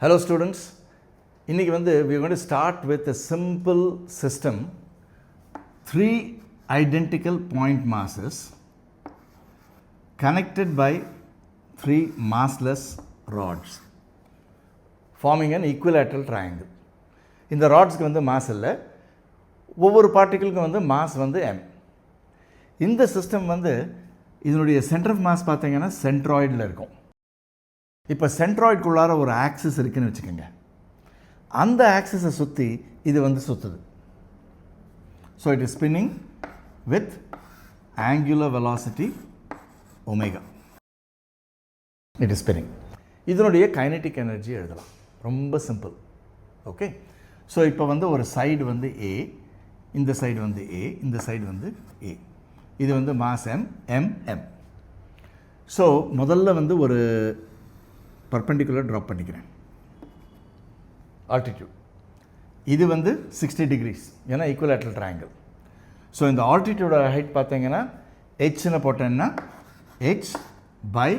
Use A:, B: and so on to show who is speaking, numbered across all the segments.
A: Hello students, இன்னைக்கு we are going to start with a simple system, 3 identical point masses connected by 3 massless rods forming an equilateral triangle. இந்த ராட்ஸ்க்கு mass இல்லை, ஒவ்வொரு பார்ட்டிக்கிளுக்கும் mass m. இந்த system இதனுடைய centre of mass பார்த்தீங்கன்னா சென்ட்ராய்டில் இருக்கும். இப்போ சென்ட்ராய்டுக்குள்ளார ஒரு ஆக்சிஸ் இருக்குன்னு வச்சுக்கோங்க. அந்த ஆக்சிஸை சுற்றி இது சுற்றுது. So it is spinning with angular velocity omega. It is spinning. இதனுடைய கைனடிக் எனர்ஜி எழுதலாம். ரொம்ப சிம்பிள். ஓகே. ஸோ இப்போ ஒரு சைடு ஏ, இந்த சைடு ஏ, இந்த சைடு ஏ. இது மாஸ் m. ஸோ முதல்ல ஒரு பர்பெண்டிகுலர் ட்ராப் பண்ணிக்கிறேன். ஆல்டிடியூட் இது 60 degrees, ஏன்னா ஈக்குவலேட்ரல் ட்ரையாங்கிள். ஸோ இந்த ஆல்டிடியூடோட ஹைட் பார்த்தீங்கன்னா ஹெச்னு போட்டேன்னா H by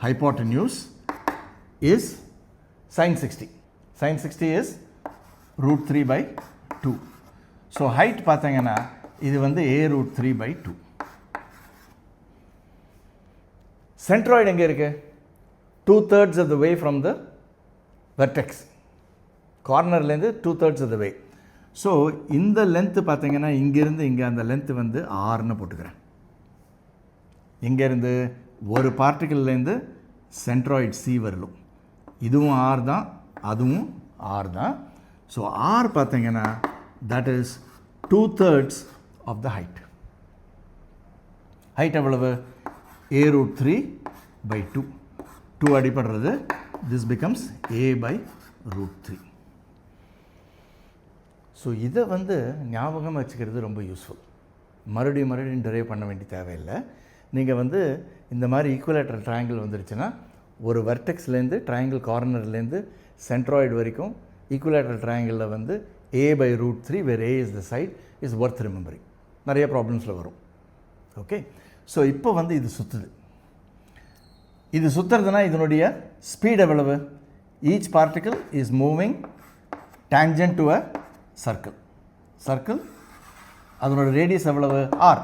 A: hypotenuse is sin 60. sin 60 is √3/2. So height பார்த்தீங்கன்னா இது a √3/2. சென்ட்ராய்டு எங்கே இருக்கு? 2/3 of the way from the vertex. கார்னர்லேருந்து 2/3 of the way. So இந்த லென்த்து பார்த்தீங்கன்னா இங்கேருந்து இங்கே அந்த லென்த்து ஆர்னு போட்டுக்கிறேன். இங்கேருந்து ஒரு பார்ட்டிக்கல்லேருந்து சென்ட்ராய்டு சி வரலும் இதுவும் ஆர் தான், அதுவும் ஆர் தான். ஸோ ஆர் பார்த்தீங்கன்னா that is 2/3 of the height. Height எவ்வளவு? a √3/2. 2 அடிப்படுறது, this becomes a by √3. ஸோ இதை ஞாபகம் வச்சுக்கிறது ரொம்ப யூஸ்ஃபுல். மறுபடியும் டெரைவ் பண்ண வேண்டிய தேவையில்லை. நீங்கள் இந்த மாதிரி ஈக்குவலேட்டர் ட்ரையாங்கிள் வந்துருச்சுன்னா ஒரு வெர்டெக்ஸ்லேருந்து ட்ரையாங்கிள் கார்னர்லேருந்து சென்ட்ராய்டு வரைக்கும் equilateral ட்ரையாங்கிளில் a by √3 where a is the side is worth remembering. நிறைய ப்ராப்ளம்ஸில் வரும். ஓகே. ஸோ இப்போ இது சுற்றுது. இது சுற்றுறதுனா இதனுடைய ஸ்பீட் எவ்வளவு? Each particle is moving tangent to a circle. அதனோட ரேடியஸ் எவ்வளவு? ஆர்.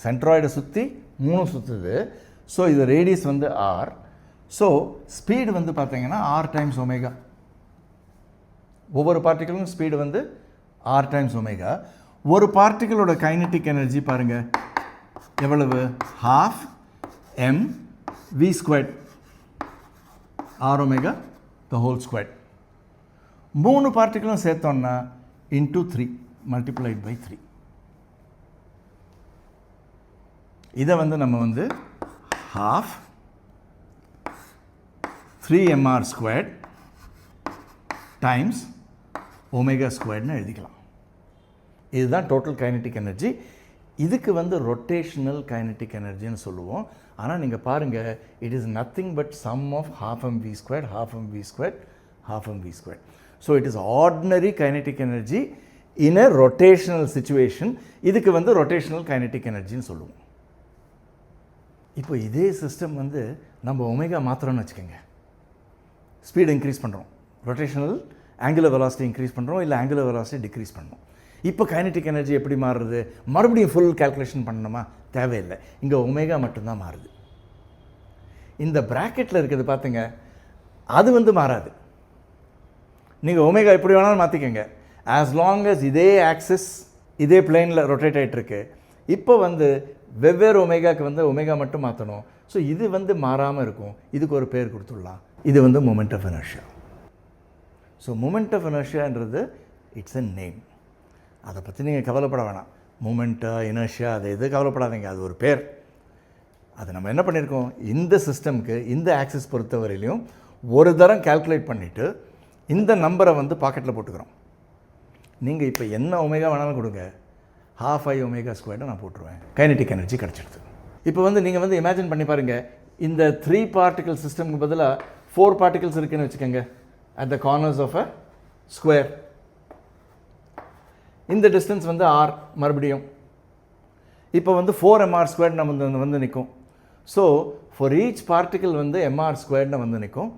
A: சென்ட்ராய்டை சுற்றி 3 சுற்றுது. ஸோ இது ரேடியஸ் ஆர். ஸோ ஸ்பீடு பார்த்தீங்கன்னா ஆர் டைம்ஸ் ஒமேகா. ஒவ்வொரு பார்ட்டிக்கிளும் ஸ்பீடு ஆர் டைம்ஸ் ஒமேகா. ஒரு பார்ட்டிக்கிளோட கைனடிக் எனர்ஜி பாருங்கள் எவ்வளவு? ½ mv², r omega the whole squared. 3 பார்ட்டிக்கிளும் சேர்த்தோம்னா into 3 multiplied by 3. இதை நம்ம ½ 3mr² டைம்ஸ் ஒமேகா² எழுதிக்கலாம். இதுதான் டோட்டல் கைனடிக் எனர்ஜி. இதுக்கு ரொட்டேஷனல் கைனடிக் எனர்ஜின்னு சொல்லுவோம். ஆனால் நீங்கள் பாருங்கள், it is nothing but sum of ½ mv², ½ mv², ½ mv². So it is ordinary kinetic energy in a rotational situation. இதுக்கு ரொட்டேஷனல் கைனடிக் எனர்ஜின்னு சொல்லுவோம். இப்போ இதே சிஸ்டம் நம்ம ஒமேகா மாத்திரம்னு வச்சுக்கோங்க. ஸ்பீடு இன்க்ரீஸ் பண்ணுறோம், ரொட்டேஷனல் ஆங்குலர் வெலாசிட்டி இன்க்ரீஸ் பண்ணுறோம், இல்லை ஆங்குலர் வெலாசிட்டி டிக்ரீஸ் பண்ணுறோம். இப்போ கைனடிக் எனர்ஜி எப்படி மாறுறது? மறுபடியும் ஃபுல் கால்குலேஷன் பண்ணணுமா? தேவையில்லை. இங்கே ஒமேகா மட்டும்தான் மாறுது. இந்த ப்ராக்கெட்டில் இருக்கிறது பார்த்துங்க, அது மாறாது. நீங்கள் ஒமேகா எப்படி வேணாலும் மாற்றிக்கங்க, ஆஸ் லாங் அஸ் இதே ஆக்சிஸ் இதே பிளேனில் ரொட்டேட் ஆகிட்டுருக்கு. இப்போ வெவ்வேறு ஒமேகாவுக்கு ஒமேகா மட்டும் மாற்றணும். ஸோ இது மாறாமல் இருக்கும். இதுக்கு ஒரு பேர் கொடுத்துடலாம். இது moment of inertia. So moment of இனர்ஷியான்றது இட்ஸ் எ நேம். அதை பற்றி நீங்கள் கவலைப்பட வேணாம். மூமெண்ட்டா இனர்ஷியா அதை எது கவலைப்படாதீங்க, அது ஒரு பேர். அதை நம்ம என்ன பண்ணியிருக்கோம், இந்த சிஸ்டம்க்கு இந்த ஆக்சிஸ் பொறுத்தவரையிலையும் ஒரு தரம் கால்குலேட் பண்ணிவிட்டு இந்த நம்பரை பாக்கெட்டில் போட்டுக்கிறோம். நீங்கள் இப்போ என்ன ஒமேகா வேணாலும் கொடுங்க, ½ mω² நான் போட்டுருவேன். கைனடிக் எனர்ஜி கிடச்சிடுது. இப்போ நீங்கள் இமேஜின் பண்ணி பாருங்கள், இந்த 3 பார்ட்டிக்கல் சிஸ்டம்க்கு பதிலாக 4 பார்ட்டிகல்ஸ் இருக்குதுன்னு வச்சுக்கோங்க at the corners of a square. இந்த டிஸ்டன்ஸ் ஆர். மறுபடியும் இப்போ 4mr² நம்ம நிற்கும். So for each particle mr² நிற்கும்.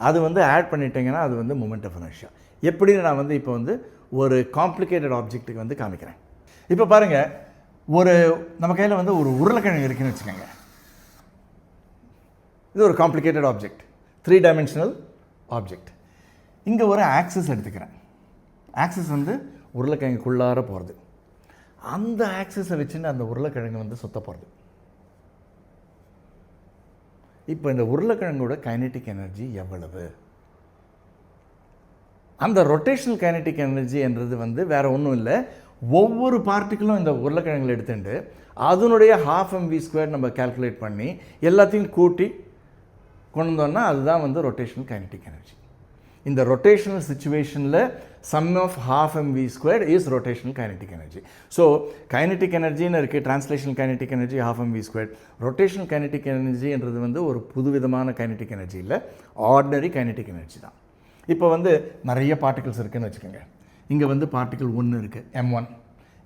A: அது வந்து ஆட் பண்ணிட்டீங்கன்னா அது வந்து மூமெண்ட் ஆஃப் இனர்ஷியா. எப்படின்னு நான் வந்து இப்போ வந்து ஒரு காம்ப்ளிகேட்டட் ஆப்ஜெக்ட்டுக்கு வந்து காமிக்கிறேன். இப்போ பாருங்கள், ஒரு நம்ம கையில் வந்து ஒரு உருளைக்கிழங்கு இருக்குன்னு வச்சுக்கோங்க. இது ஒரு காம்ப்ளிகேட்டட் ஆப்ஜெக்ட், 3 டைமென்ஷனல் ஆப்ஜெக்ட். இங்கே ஒரு ஆக்சிஸ் எடுத்துக்கிறேன். ஆக்சிஸ் வந்து உருளைக்கிழங்குக்குள்ளார போகிறது. அந்த ஆக்சிஸை வச்சுன்னு அந்த உருளைக்கிழங்கு வந்து சுத்த போகிறது. இப்போ இந்த உருளைக்கிழங்கோட கைனெட்டிக் எனர்ஜி எவ்வளவு? அந்த ரொட்டேஷனல் கைனெட்டிக் எனர்ஜி என்றது வந்து வேறு ஒன்றும் இல்லை, ஒவ்வொரு பார்ட்டிக்கிளும் இந்த உருளைக்கிழங்குல எடுத்துட்டு அதனுடைய 12 mv² நம்ம கால்குலேட் பண்ணி எல்லாத்தையும் கூட்டி கொண்டு வந்தோம்னா அதுதான் வந்து ரொட்டேஷனல் கைனெட்டிக் எனர்ஜி. இந்த ரொட்டேஷனல் சிச்சுவேஷனில் sum of 12 mv² is rotational kinetic energy. So kinetic எனர்ஜின்னு இருக்குது, translational kinetic energy 12 mv². Rotational kinetic எனர்ஜின்றது வந்து ஒரு புதுவிதமான கைனெட்டிக் எனர்ஜி இல்லை, ஆர்டினரி கைனெட்டிக் எனர்ஜி தான். இப்போ வந்து நிறைய பார்ட்டிகல்ஸ் இருக்குதுன்னு வச்சுக்கோங்க. இங்கே வந்து பார்ட்டிக்கல் 1 இருக்குது, m1.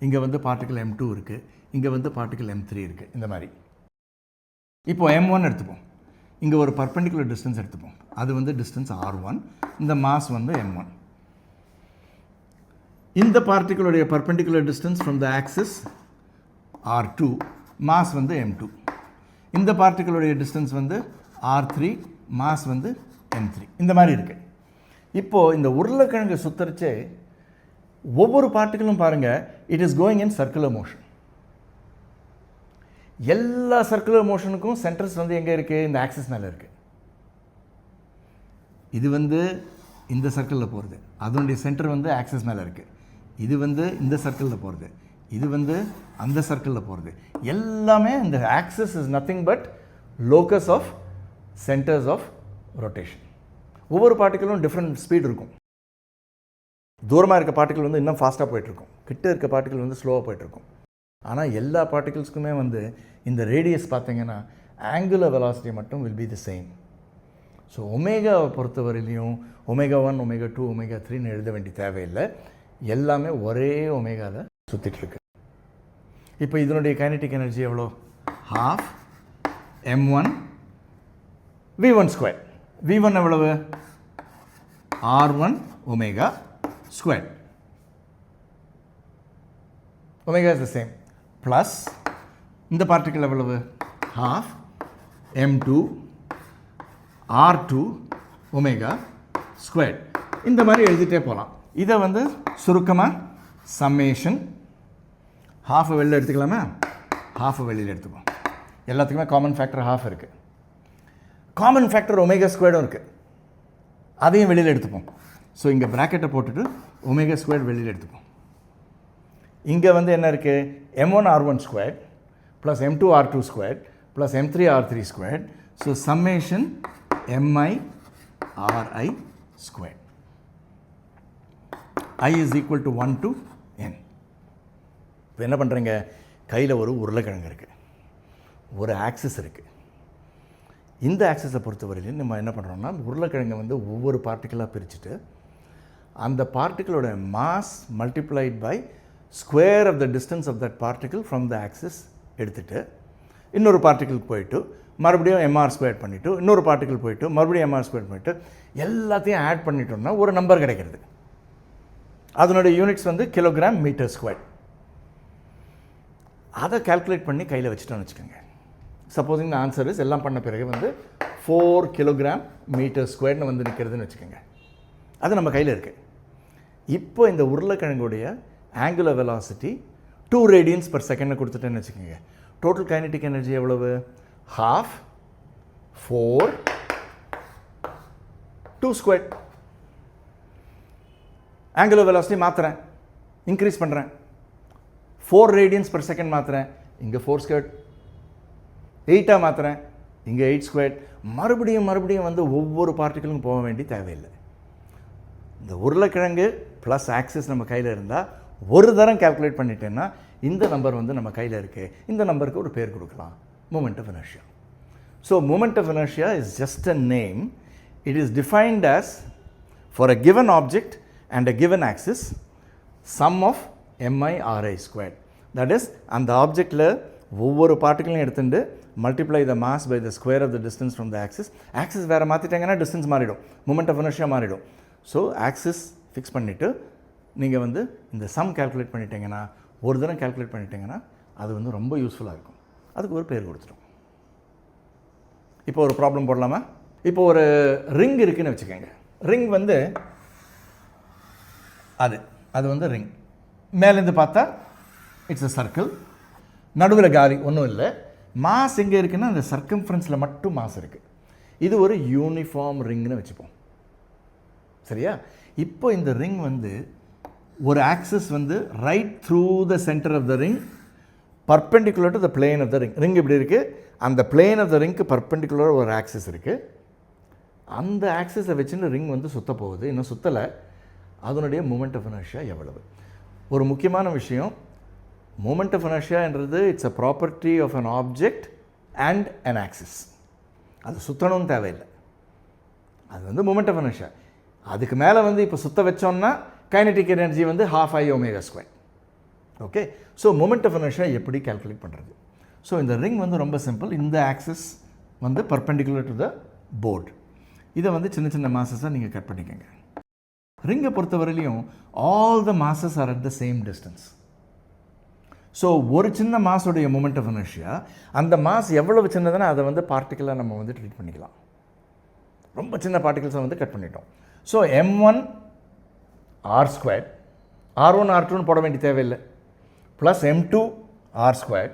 A: இங்கே வந்து பார்ட்டிக்கல் m2 இருக்குது, இங்கே வந்து பார்ட்டிக்கல் m3 இருக்குது. இந்த மாதிரி இப்போ m1 எடுத்துப்போம். இங்கே ஒரு பர்பெண்டிகுலர் டிஸ்டன்ஸ் எடுத்துப்போம். அது வந்து டிஸ்டன்ஸ் r1, இந்த மாஸ் வந்து m1. இந்த பார்ட்டிகளுடைய perpendicular distance from the axis r2, mass வந்து m2. இந்த பார்ட்டிகளுடைய டிஸ்டன்ஸ் வந்து r3, மாஸ் வந்து m3. இந்த மாதிரி இருக்குது. இப்போது இந்த உருளைக்கிழங்கு சுத்தரிச்சே ஒவ்வொரு பார்ட்டிகளும் பாருங்கள், it is going in circular motion. எல்லா சர்க்குலர் மோஷனுக்கும் சென்டர்ஸ் வந்து எங்கே இருக்குது? இந்த ஆக்சிஸ் மேலே இருக்குது. இது வந்து இந்த சர்க்கிளில் போகிறது, அதனுடைய சென்டர் வந்து ஆக்சிஸ் மேலே இருக்குது. இது வந்து இந்த சர்க்கிளில் போகிறது, இது வந்து அந்த சர்க்கிளில் போகிறது. எல்லாமே இந்த axis is nothing but locus of centres of rotation. ஒவ்வொரு பார்ட்டிகளும் டிஃப்ரெண்ட் ஸ்பீட் இருக்கும். தூரமாக இருக்க பார்ட்டிகள் வந்து இன்னும் ஃபாஸ்ட்டாக போயிட்டுருக்கும், கிட்ட இருக்க பார்ட்டிகள் வந்து ஸ்லோவாக போயிட்டுருக்கும். ஆனால் எல்லா பார்ட்டிகல்ஸ்க்குமே வந்து இந்த ரேடியஸ் பார்த்தீங்கன்னா ஆங்குலர் வெலாசிட்டி மட்டும் will be the same. So ஒமேகாவை பொறுத்தவரையிலையும் ஒமேகா 1, ஒமேகா 2, ஒமேகா 3ன்னு எழுத வேண்டிய தேவையில்லை, எல்லாமே ஒரே ஒமேகாவில் சுற்றிட்டுருக்கு. இப்போ இதனுடைய கைனெட்டிக் எனர்ஜி எவ்வளோ? 12 m1 v1². v1 எவ்வளவு? r1 omega square. Omega is the same. Plus இந்த பார்ட்டிக்கல் எவ்வளவு? 12 m2 r2 ஒமேகா ஸ்கொயர். இந்த மாதிரி எழுதிட்டே போகலாம். இதை வந்து சுருக்கமாக சம்மேஷன், ஹாஃபை வெளியில் எடுத்துக்கலாமா? ஹாஃபை வெளியில் எடுத்துப்போம். எல்லாத்துக்குமே காமன் ஃபேக்டர் 12 இருக்குது. காமன் ஃபேக்டர் ஒமேகா² இருக்குது, அதையும் வெளியில் எடுத்துப்போம். ஸோ இங்கே ப்ராக்கெட்டை போட்டுட்டு ஒமேகா² வெளியில் எடுத்துப்போம். இங்கே வந்து என்ன இருக்குது? m1 r1² plus m2 r2² plus m3 r3². So summation mi ri². I is equal to 1 to n. இப்போ என்ன பண்ணுறீங்க? கையில் ஒரு உருளைக்கிழங்கு இருக்குது, ஒரு ஆக்சிஸ் இருக்குது. இந்த ஆக்சிஸை பொறுத்தவரையிலும் நம்ம என்ன பண்ணுறோம்னா, உருளைக்கிழங்கை வந்து ஒவ்வொரு பார்ட்டிக்கலாக பிரிச்சுட்டு அந்த பார்ட்டிகளோட mass multiplied by square of the distance of that particle from the axis எடுத்துகிட்டு இன்னொரு பார்ட்டிக்கலுக்கு போயிட்டு மறுபடியும் mr² பண்ணிவிட்டு இன்னொரு பார்ட்டிக்கல் போயிட்டு மறுபடியும் mr² பண்ணிவிட்டு எல்லாத்தையும் ஆட் பண்ணிட்டோம்னா ஒரு நம்பர் கிடைக்கிறது. அதனுடைய யூனிட்ஸ் வந்து கிலோகிராம் மீட்டர் ஸ்கொயர். அதை கால்குலேட் பண்ணி கையில் வச்சுட்டோன்னு வச்சுக்கோங்க. சப்போஸ் இந்த ஆன்சர் இஸ் எல்லாம் பண்ண பிறகு வந்து 4 கிலோகிராம் மீட்டர் ஸ்கொயர்னு வந்து நிற்கிறதுன்னு வச்சுக்கோங்க. அது நம்ம கையில் இருக்குது. இப்போ இந்த உருளைக்கிழங்குடைய angular velocity 2 radians per second கொடுத்துட்டேன்னு வச்சுக்கோங்க. டோட்டல் கைனெட்டிக் எனர்ஜி எவ்வளவு? 12 4 2². ஆங்குலர் வெலாசிட்டி மாற்றுறேன், இன்க்ரீஸ் பண்ணுறேன். 4 radians per second மாற்றுறேன், இங்கே 4². 8ஆக மாற்றுறேன், இங்கே 8². மறுபடியும் வந்து ஒவ்வொரு பார்ட்டிகளும் போக வேண்டிய தேவையில்லை. இந்த உருளைக்கிழங்கு ப்ளஸ் ஆக்சிஸ் நம்ம கையில் இருந்தால் ஒரு தரம் கால்குலேட் பண்ணிட்டேன்னா இந்த நம்பர் வந்து நம்ம கையில் இருக்குது. இந்த நம்பருக்கு ஒரு பேர் கொடுக்கலாம், moment of inertia. So moment of inertia is just a name. It is defined as for a given object and a given axis sum of mi ri². That is அந்த ஆப்ஜெக்டில் ஒவ்வொரு பார்ட்டிகளையும் எடுத்துட்டு multiply the mass by the square of the distance from the axis. Axis வேறு மாற்றிட்டாங்கன்னா distance மாறிடும், moment of inertia மாறிடும். So axis fix பண்ணிவிட்டு நீங்கள் வந்து இந்த சம் கால்குலேட் பண்ணிட்டீங்கன்னா, ஒரு தடவை கால்குலேட் பண்ணிட்டீங்கன்னா அது வந்து ரொம்ப யூஸ்ஃபுல்லாக இருக்கும். அதுக்கு ஒரு பேர் கொடுத்துட்டோம். இப்போ ஒரு ப்ராப்ளம் போடலாமா? இப்போ ஒரு ரிங் இருக்குதுன்னு வச்சுக்கோங்க. ரிங் வந்து அது வந்து ரிங். மேலேருந்து பார்த்தா இட்ஸ் அ சர்க்கிள், நடுவில் காலி ஒன்றும் இல்லை. மாஸ் எங்கே இருக்குன்னா அந்த சர்க்கம்ஃபரன்ஸில் மட்டும் மாஸ் இருக்குது. இது ஒரு யூனிஃபார்ம் ரிங்னு வச்சுப்போம், சரியா? இப்போ இந்த ரிங் வந்து ஒரு ஆக்சிஸ் வந்து right through the centre of the ring perpendicular to the plane of the ring. Ring இப்படி இருக்குது, அந்த பிளேன் ஆஃப் த ரிங்க்கு பர்பெண்டிகுலர் ஒரு ஆக்சிஸ் இருக்குது. அந்த ஆக்சிஸை வச்சுன்னு ரிங் வந்து சுற்ற போகுது, இன்னும் சுற்றலை. அதனுடைய மூமெண்ட் ஆஃப் இனர்ஷியா எவ்வளவு? ஒரு முக்கியமான விஷயம், மூமெண்ட் ஆஃப் இனர்ஷியான்றது it's a property of an object and an axis. அது சுற்றணும்னு தேவையில்லை, அது வந்து மூமெண்ட் ஆஃப் இனர்ஷியா. அதுக்கு மேலே வந்து இப்போ சுற்ற வச்சோம்னா கைனடிக் எனர்ஜி வந்து ½I⍵². Okay, so moment of inertia எப்படி கால்குலேட் பண்ணுறது? ஸோ இந்த ரிங் வந்து ரொம்ப சிம்பிள். இந்த ஆக்சிஸ் வந்து பர்பெண்டிகுலர் டு த போர்டு. இதை வந்து சின்ன சின்ன மாசஸாக நீங்கள் கட் பண்ணிக்கோங்க. ரிங்கை பொறுத்தவரையிலையும் all the masses are at the same distance. So ஒரு சின்ன மாஸோடைய மூமெண்ட் ஆஃப் இனர்ஷியா, அந்த மாஸ் எவ்வளவு சின்னதுன்னா அதை வந்து பார்ட்டிக்கலாக நம்ம வந்து ட்ரீட் பண்ணிக்கலாம். ரொம்ப சின்ன பார்ட்டிகல்ஸை வந்து கட் பண்ணிட்டோம். ஸோ m1r², r1 r2ன்னு போட வேண்டிய தேவையில்லை, plus m2r²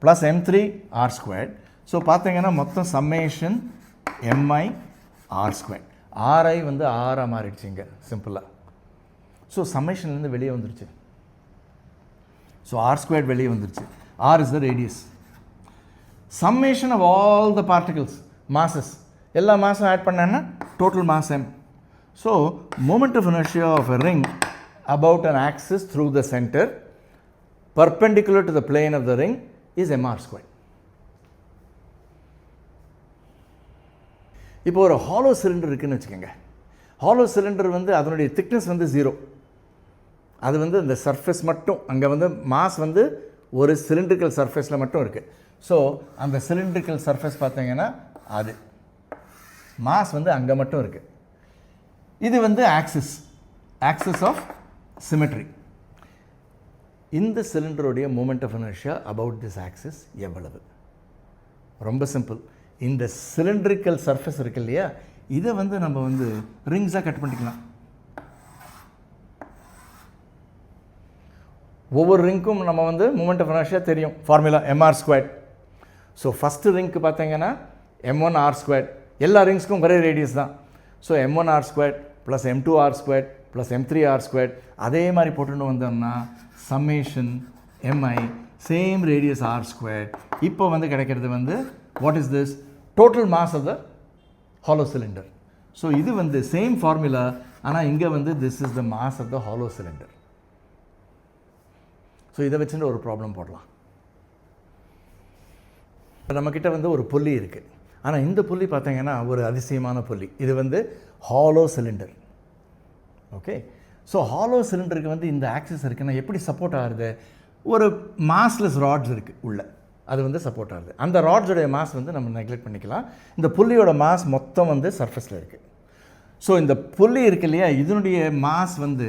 A: plus m3r². So பார்த்தீங்கன்னா மொத்தம் சம்மேஷன் mi(r²). ஆர்ஐ வந்து ஆராக மாறிடுச்சு இங்கே சிம்பிளாக. ஸோ சம்மேஷன்லேருந்து வெளியே வந்துருச்சு. ஸோ r² வெளியே வந்துருச்சு. r is the radius. Summation of all the particles masses, எல்லா மாஸும் ஆட் பண்ணேன்னா total mass m. So moment of inertia of a ring about an axis through the center perpendicular to the plane of the ring is mr². இப்போ ஒரு hollow cylinder இருக்குதுன்னு வச்சுக்கோங்க. Hollow cylinder வந்து அதனுடைய thickness வந்து 0. அது வந்து இந்த சர்ஃபேஸ் மட்டும், அங்கே வந்து மாஸ் வந்து ஒரு சிலிண்ட்ரிக்கல் சர்ஃபேஸில் மட்டும் இருக்குது. ஸோ அந்த சிலிண்ட்ரிக்கல் சர்ஃபேஸ் பார்த்தீங்கன்னா அது மாஸ் வந்து அங்கே மட்டும் இருக்குது. இது வந்து ஆக்சிஸ் ஆஃப் சிமெட்ரி. இந்த சிலிண்டருடைய moment of inertia about this axis எவ்வளவு? ரொம்ப சிம்பிள். இந்த சிலிண்ட்ரிக்கல் சர்ஃபேஸ் இருக்கு இல்லையா, இதை வந்து நம்ம வந்து ரிங்ஸாக கட் பண்ணிக்கலாம். ஒவ்வொரு ரிங்க்கும் நம்ம வந்து மூமெண்ட் ஆஃப் இனர்ஷியா தெரியும், ஃபார்முலா mr². ஸோ ஃபஸ்ட்டு ரிங்க்கு பார்த்தீங்கன்னா m1r². எல்லா ரிங்ஸ்க்கும் ஒரே ரேடியஸ் தான். So m1r² plus m2r² plus m3r². அதே மாதிரி போட்டுன்னு வந்தோம்னா summation mi same radius r². இப்போ வந்து கிடைக்கிறது வந்து what is this? Total mass of the hollow cylinder. So இது வந்து சேம் ஃபார்முலா, ஆனால் இங்கே வந்து this is the mass of the hollow cylinder. So இதை வச்சுட்டு ஒரு ப்ராப்ளம் போடலாம். இப்போ நம்மக்கிட்ட வந்து ஒரு புள்ளி இருக்குது, ஆனால் இந்த புள்ளி பார்த்தீங்கன்னா ஒரு அதிசயமான புள்ளி. இது வந்து hollow cylinder. Okay, so hollow சிலிண்டருக்கு வந்து இந்த ஆக்சிஸ் இருக்குன்னா எப்படி சப்போர்ட் ஆகுது? ஒரு மாஸ்லெஸ் ராட்ஸ் இருக்குது உள்ள, அது வந்து சப்போர்ட் ஆகுது. அந்த ராட்ஸோடைய மாஸ் வந்து நம்ம நெக்லெக்ட் பண்ணிக்கலாம். இந்த புள்ளியோட மாஸ் மொத்தம் வந்து சர்ஃபேஸில் இருக்குது. ஸோ இந்த புள்ளி இருக்கு இல்லையா, இதனுடைய மாஸ் வந்து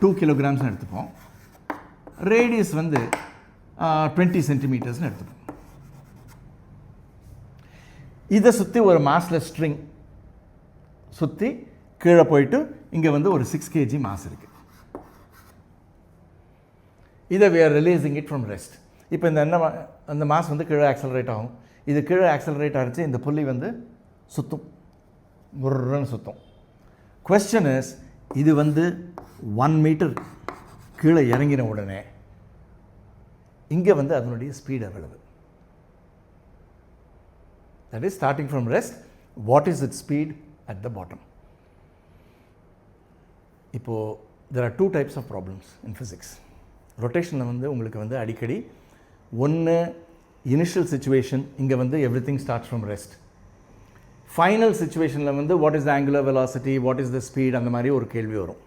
A: 2 kilograms எடுத்துப்போம். ரேடியஸ் வந்து 20 centimeters எடுத்துப்போம். இதை சுற்றி ஒரு மாஸ்லெஸ் ஸ்ட்ரிங் சுற்றி கீழே போயிட்டு இங்கே வந்து ஒரு 6 kg மாஸ் இருக்குது. இதை we are releasing it from rest. இப்போ அந்த மாஸ் வந்து கீழே ஆக்சலரேட் ஆகும். இது கீழே ஆக்சலரேட் ஆகிடுச்சு, இந்த புள்ளி வந்து சுற்றும், குர்ன்னு சுற்றும். குவெஸ்சன் இஸ், இது வந்து 1 meter கீழே இறங்கின உடனே இங்கே வந்து அதனுடைய ஸ்பீட் எவ்வளவு? That is starting from rest, what is its speed at the bottom? இப்போது there are 2 types of problems in physics. ரொட்டேஷனில் வந்து உங்களுக்கு வந்து அடிக்கடி ஒன்று இனிஷியல் சிச்சுவேஷன், இங்கே வந்து everything starts from rest. Final சிச்சுவேஷனில் வந்து what is the angular velocity, what is the speed, அந்த மாதிரி ஒரு கேள்வி வரும்.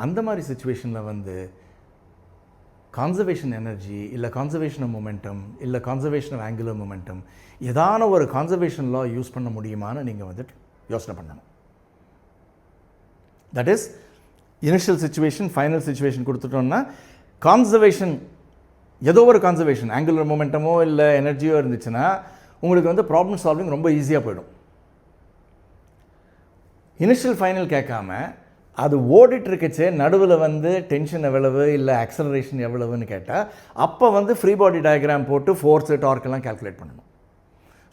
A: அந்த மாதிரி சிச்சுவேஷனில் வந்து கான்சர்வேஷன் எனர்ஜி இல்லை கான்சர்வேஷன் ஆஃப் மொமெண்டம் இல்லை கான்சர்வேஷன் ஆஃப் ஆங்குலர் மொமெண்டம் ஏதான ஒரு கான்சர்வேஷன் லா யூஸ் பண்ண முடியுமான்னு நீங்கள் வந்துட்டு யோசனை பண்ணணும். That is initial situation final situation கொடுத்துட்டோம்னா கான்சர்வேஷன் ஏதோ ஒரு கான்சர்வேஷன் ஆங்குலர் மொமெண்டமோ இல்லை எனர்ஜியோ இருந்துச்சுன்னா உங்களுக்கு வந்து ப்ராப்ளம் சால்விங் ரொம்ப ஈஸியாக போயிடும். இனிஷியல் ஃபைனல் கேட்காம அது ஓடிட்டு இருக்கச்சே நடுவில் வந்து டென்ஷன் எவ்வளவு இல்லை ஆக்சலரேஷன் எவ்வளவுன்னு கேட்டால் அப்போ வந்து ஃப்ரீ பாடி டயக்ராம் போட்டு ஃபோர்ஸு டார்க்கெல்லாம் கால்குலேட் பண்ணணும்.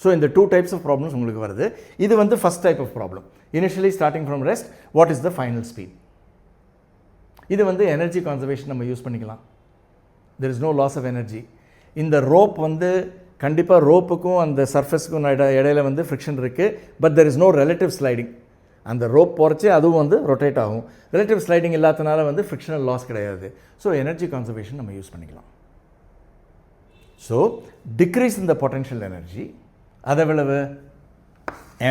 A: ஸோ இந்த 2 டைப்ஸ் ஆஃப் ப்ராப்ளம்ஸ் உங்களுக்கு வருது. இது வந்து first type of problem. Initially starting from rest, what is the final speed. இது வந்து எனர்ஜி கான்சர்வேஷன் நம்ம யூஸ் பண்ணிக்கலாம். There is no loss of energy. இந்த ரோப் வந்து கண்டிப்பாக ரோப்புக்கும் அந்த சர்ஃபேஸுக்கும் இடையில வந்து ஃப்ரிக்ஷன் இருக்குது. But there is no relative sliding. அந்த ரோப் போகிறச்சே அதுவும் வந்து ரொட்டேட் ஆகும். ரிலேட்டிவ் ஸ்லைடிங் இல்லாதனால வந்து ஃப்ரிக்ஷனல் லாஸ் கிடையாது. ஸோ எனர்ஜி கான்சர்வேஷன் நம்ம யூஸ் பண்ணிக்கலாம். So decrease in the potential energy அது எவ்வளவு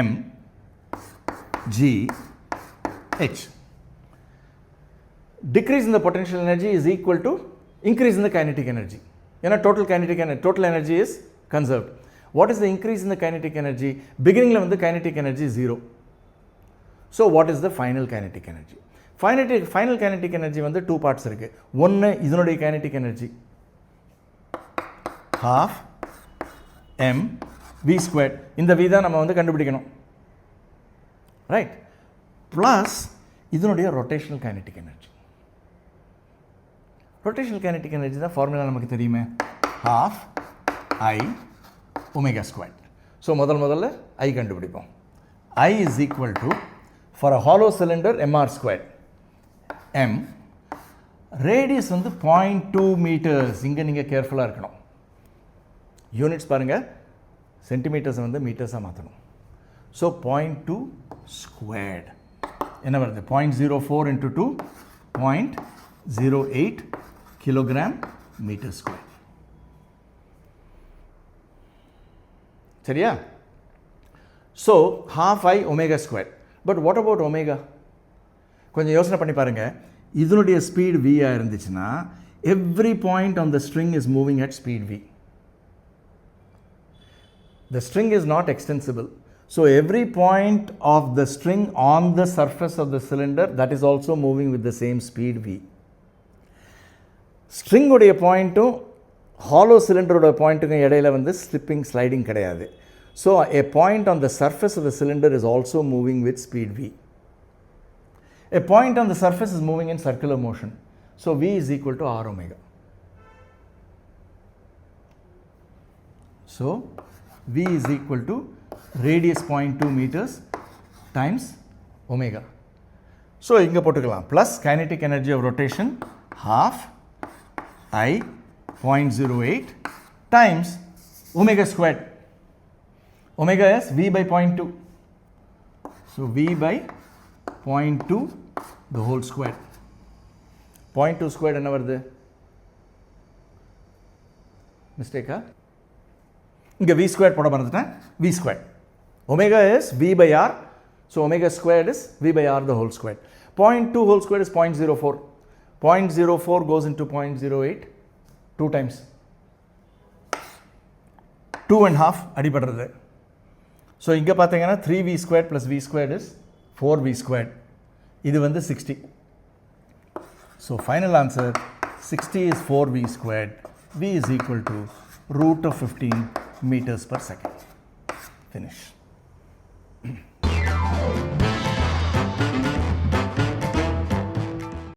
A: mgh. Decrease in the potential energy is equal to increase in the kinetic energy. Total energy is conserved. What is the increase in the kinetic energy? Beginning la kinetic energy is 0. So what is the final kinetic energy? Final kinetic energy வந்து 2 parts இருக்கு. ஒன்று இதனுடைய kinetic energy half m v squared. இந்த v தான் நம்ம வந்து கண்டுபிடிக்கணும், right, plus இதனுடைய rotational kinetic energy. rotational kinetic energy தான் ஃபார்முலா நமக்கு தெரியுமே, half I omega squared. So முதல்ல I கண்டுபிடிப்போம். I is equal to, for a hollow cylinder, mr squared. m radius வந்து 0.2 meters. இங்கே நீங்கள் கேர்ஃபுல்லாக இருக்கணும். யூனிட்ஸ் பாருங்கள், சென்டிமீட்டர்ஸ் வந்து மீட்டர்ஸாக மாற்றணும். ஸோ 0.2 ஸ்கொயர்டு என்ன வருது? 0.04 into 2, 0.08 kilogram meter square. சரியா? So half I omega squared. But what about omega? கொஞ்சம் யோசனை பண்ணி பாருங்கள். இதனுடைய ஸ்பீட் v இருந்துச்சுன்னா every point on the string is moving at speed v. The string is not extensible. So every point of the string on the surface of the cylinder, that is also moving with the same speed v. String உடைய பாயிண்ட்டும் hollow cylinder உடைய பாயிண்ட்டுக்கும் இடையில வந்து slipping sliding கிடையாது. So a point on the surface of the cylinder is also moving with speed v. A point on the surface is moving in circular motion. So v is equal to r omega. So v is equal to radius 0.2 meters times omega. So இங்க போட்டுக்கலாம், plus kinetic energy of rotation half I 0.08 times omega squared. Omega is v by 0.2. So v by 0.2 the whole square. 0.2 squared என்ன வருது? மிஸ்டேக்கா? இங்கே v squared போட மறந்துட்டேன். v squared. Omega is v by r. So omega squared is v by r the whole squared. 0.2 whole squared is 0.04. 0.04 goes into 0.08 2 times. 2.5 அடிபடுறது. So இங்கே பார்த்தீங்கன்னா 3v squared plus v squared is 4v squared. இது வந்து 60. So final answer 60 is 4v squared. V is equal to root of 15 meters per second. Finish.